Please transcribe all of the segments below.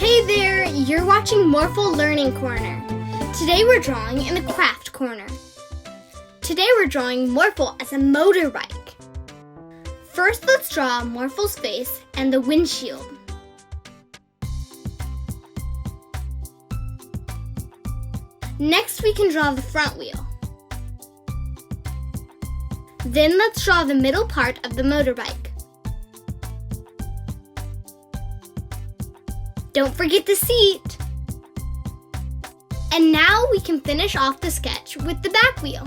Hey there, you're watching Morphle Learning Corner. Today we're drawing in a craft corner. Today we're drawing Morphle as a motorbike. First, let's draw Morphle's face and the windshield. Next, we can draw the front wheel. Then let's draw the middle part of the motorbike. Don't forget the seat. And now we can finish off the sketch with the back wheel.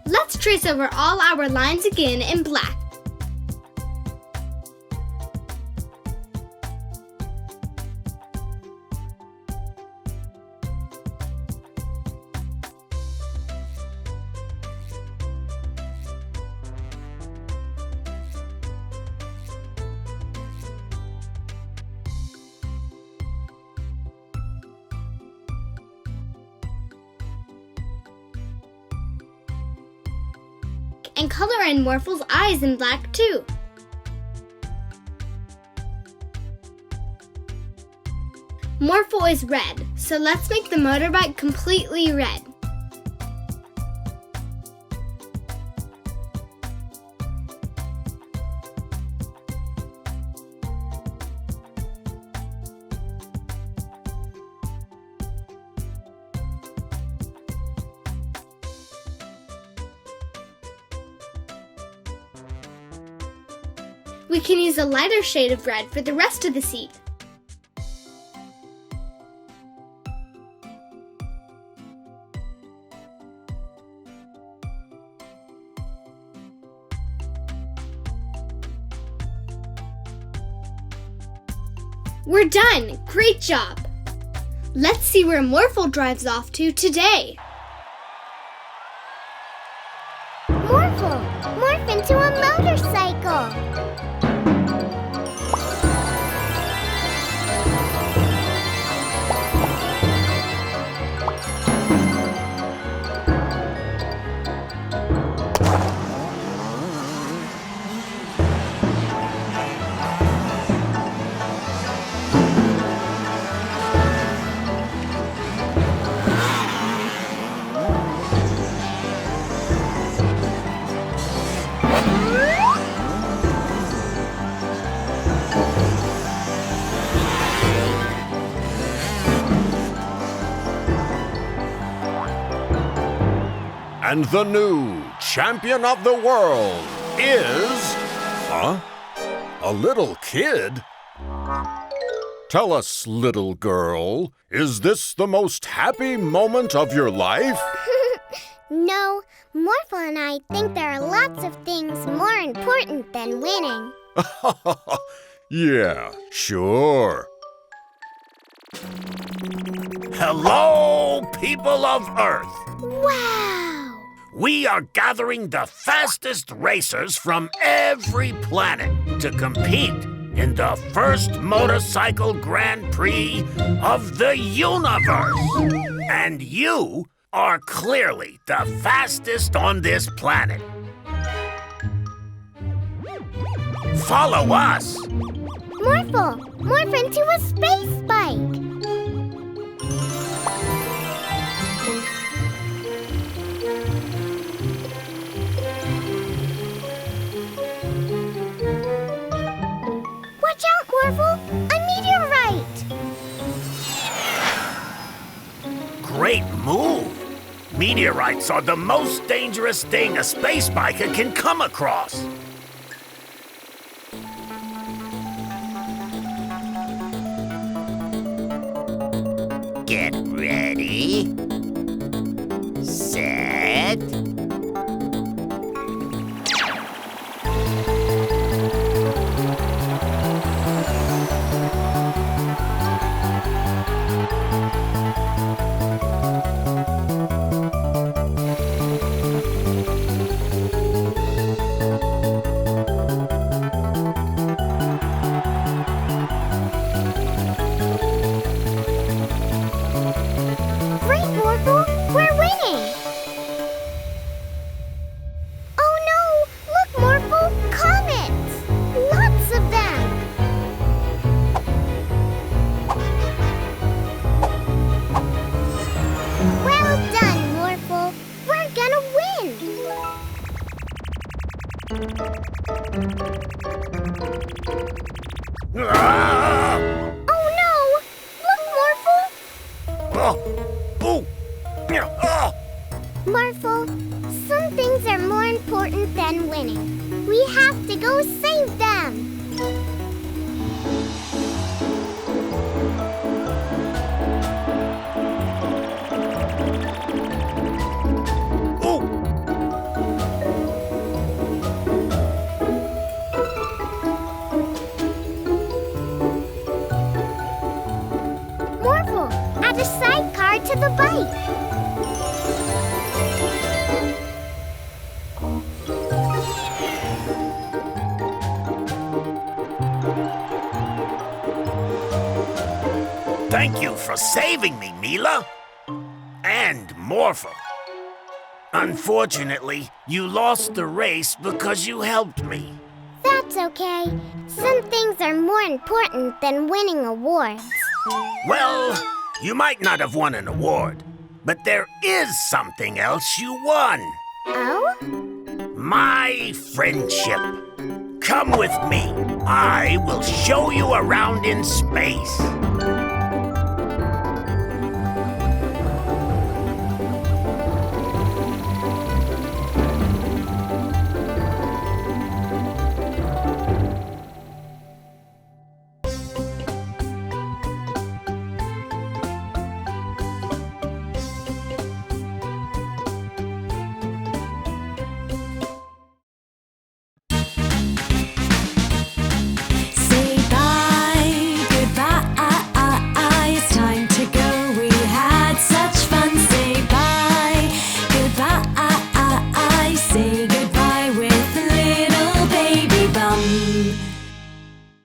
Let's trace over all our lines again in black. And color in Morphle's eyes in black too. Morphle is red, so let's make the motorbike completely red. We can use a lighter shade of red for the rest of the seat. We're done! Great job! Let's see where Morphle drives off to today. Morphle! Morph into a motorcycle! And the new champion of the world is... A little kid? Tell us, little girl, is this the most happy moment of your life? No, Morphle and I think there are lots of things more important than winning. Yeah, sure. Hello, people of Earth! Wow! We are gathering the fastest racers from every planet to compete in the first motorcycle Grand Prix of the universe. And you are clearly the fastest on this planet. Follow us. Morphle! Morph into a space bike! Watch out, Morphle! A meteorite! Great move. Meteorites are the most dangerous thing a space biker can come across. Get ready. Set. Ah! Oh no! Look, Morphle! Oh! Oh! Yeah, ah! Morphle, some things are more important than winning. We have to go save them. Oh! Morphle, add a sidecar to the bike. Thank you for saving me, Mila. And Morphle. Unfortunately, you lost the race because you helped me. That's okay. Some things are more important than winning awards. Well, you might not have won an award, but there is something else you won. Oh? My friendship. Come with me. I will show you around in space.